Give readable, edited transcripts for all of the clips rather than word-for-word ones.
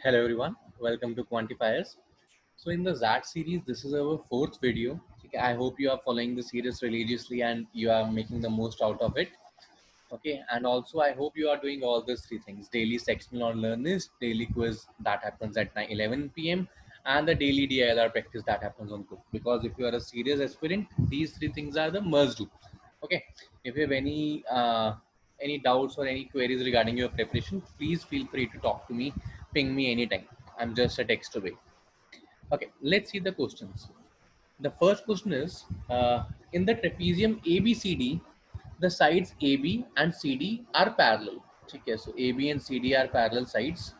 Hello everyone, welcome to Quantifiers. So in the ZAT series, this is our fourth video. Okay, I hope you are following the series religiously and you are making the most out of it. Okay, and also I hope you are doing all these three things: daily sectional on Learn List, daily quiz that happens at 9:11 p.m., and the daily DILR practice that happens on Cook. Because if you are a serious aspirant, these three things are the must do. Okay, if you have any doubts or any queries regarding your preparation, please feel free to talk to me, ping me anytime. I'm just a text away. Okay, let's see the questions. The first question is in the trapezium ABCD, the sides AB and CD are parallel. Okay, so AB and CD are parallel sides.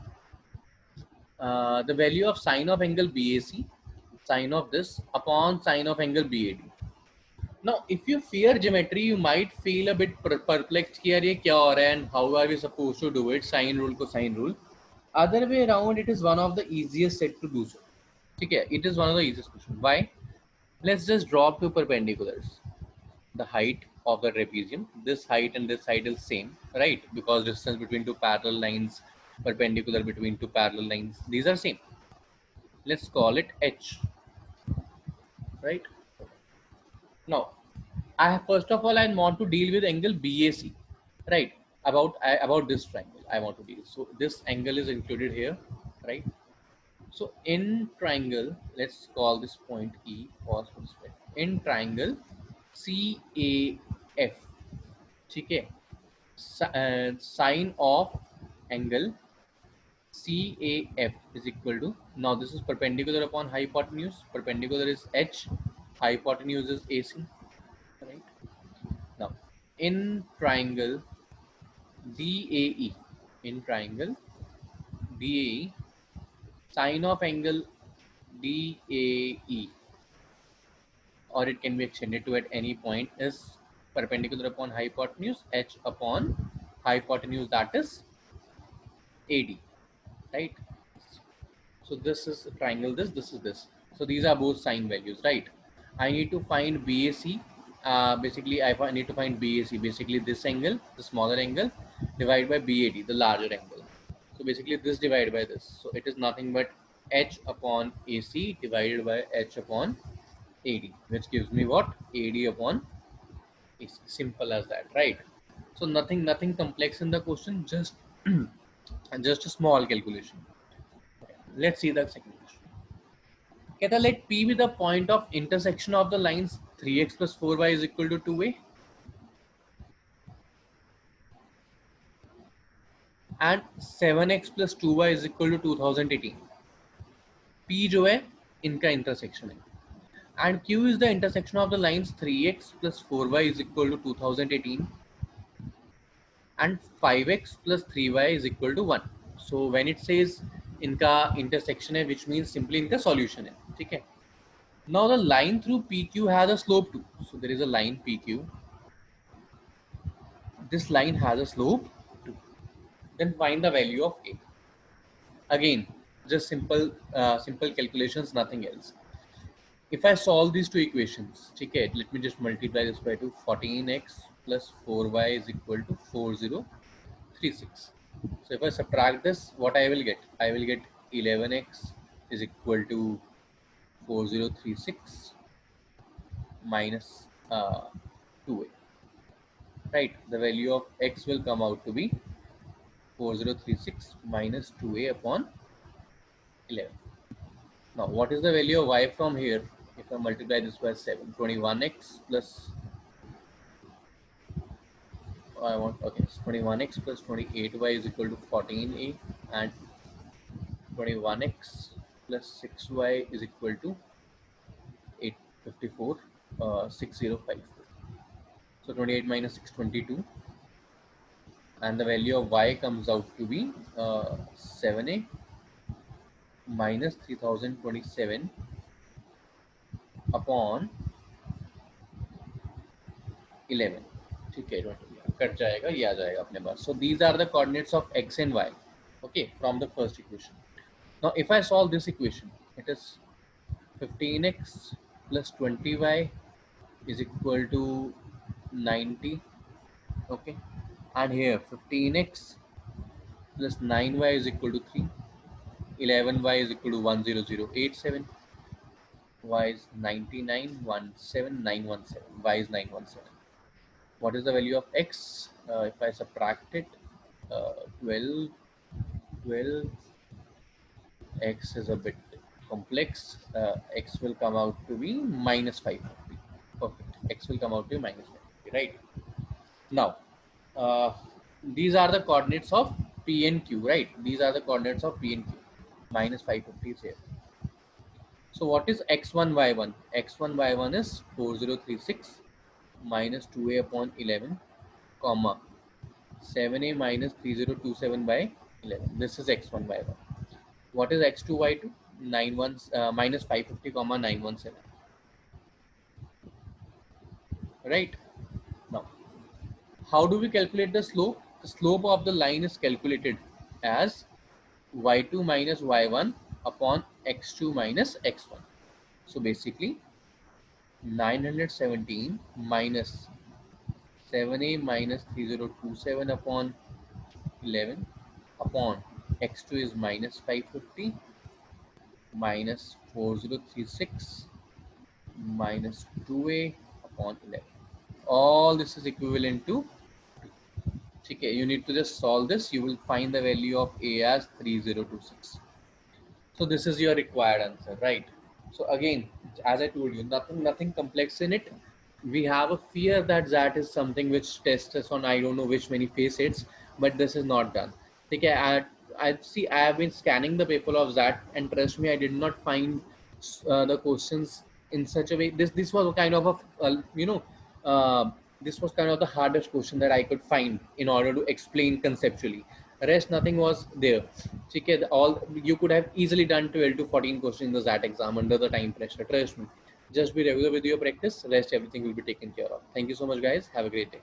The value of sine of angle BAC, sine of this upon sine of angle BAD. Now, if you fear geometry, you might feel a bit perplexed कि यार ये क्या हो रहा है and how are we supposed to do it? Sine rule, cosine rule. Other way around, it is one of the easiest set to do so. Okay, it is one of the easiest questions. Why? Let's just draw two perpendiculars. The height of the trapezium, this height and this height is same, right? Because distance between two parallel lines, perpendicular between two parallel lines, these are same. Let's call it H, right? Now, first of all, I want to deal with angle BAC, right? About this triangle, I want to deal. So this angle is included here, right? So in triangle, let's call this point E cos perspective. In triangle CAF, okay, sine of angle CAF is equal to, now this is perpendicular upon hypotenuse. Perpendicular is H, hypotenuse is AC, right? Now, in triangle DAE, in triangle DAE, sine of angle DAE, or it can be extended to at any point, is perpendicular upon hypotenuse H upon hypotenuse, that is AD, right? So this is a triangle, this is this. So these are both sine values, right? I need to find BAC. Basically, I need to find BAC. Basically, this angle, the smaller angle, divided by BAD, the larger angle. So basically, this divided by this. So it is nothing but H upon AC divided by H upon AD, which gives me what? AD upon AC. Simple as that, right? So nothing complex in the question. Just a small calculation. Let's see the second question. Keta, let P be the point of intersection of the lines 3x plus 4y is equal to 2a and 7x plus 2y is equal to 2018. P जो है इनका intersection है and Q is the intersection of the lines 3x plus 4y is equal to 2018 and 5x plus 3y is equal to 1. So when it says इनका intersection है, which means simply इनका solution है, ठीक है? Now the line through PQ has a slope too. So there is a line PQ. This line has a slope 2. Then find the value of A. Again, just simple calculations, nothing else. If I solve these two equations, okay, let me just multiply this by 2. 14x plus 4y is equal to 4036. So if I subtract this, what I will get? I will get 11x is equal to 4036 minus 2a. Right, the value of x will come out to be 4036 minus 2a upon 11. Now, what is the value of y from here? If I multiply this by 7, 21x plus, I want, okay, so 21x plus 28y is equal to 14a and 21x plus 6y is equal to 854, 6054. So 28 minus 6, 22, and the value of y comes out to be 7a minus 3027 upon 11. ठीक है, cut जाएगा, ये आ जाएगा अपने पास. So these are the coordinates of x and y, okay, from the first equation. Now if I solve this equation, it is 15x plus 20y is equal to 90, okay, and here 15x plus 9y is equal to 3, 11y is equal to 10087. Y is 9917917. Y is 917. What is the value of x? If I subtract it, 12, 12, x is a bit complex. X will come out to be minus 550. Perfect. X will come out to be minus 550, right? Now, uh, these are the coordinates of P and Q, right? These are the coordinates of P and Q. Minus 550 is here. So what is x1, y1? x1, y1 is 4036 minus 2a upon 11, comma 7a minus 3027 by 11. This is x1, y1. What is x2, y2? 91 minus 550 comma 917. Right? Now, how do we calculate the slope? The slope of the line is calculated as y2 minus y1 upon x2 minus x1. So basically 917 minus 7a minus 3027 upon 11 upon x2 is minus 550 minus 4036 minus 2a upon 11. All this is equivalent to, okay, you need to just solve this. You will find the value of a as 3026. So this is your required answer, right? So again, as I told you, nothing complex in it. We have a fear that that is something which tests us on I don't know which many facets, but this is not done. Okay, I see. I have been scanning the paper of that, and trust me, I did not find the questions in such a way. This was kind of a uh, this was kind of the hardest question that I could find in order to explain conceptually. Rest nothing was there. Okay, all you could have easily done 12 to 14 questions in the ZAT exam under the time pressure. Trust me. Just be regular with your practice. Rest everything will be taken care of. Thank you so much, guys. Have a great day.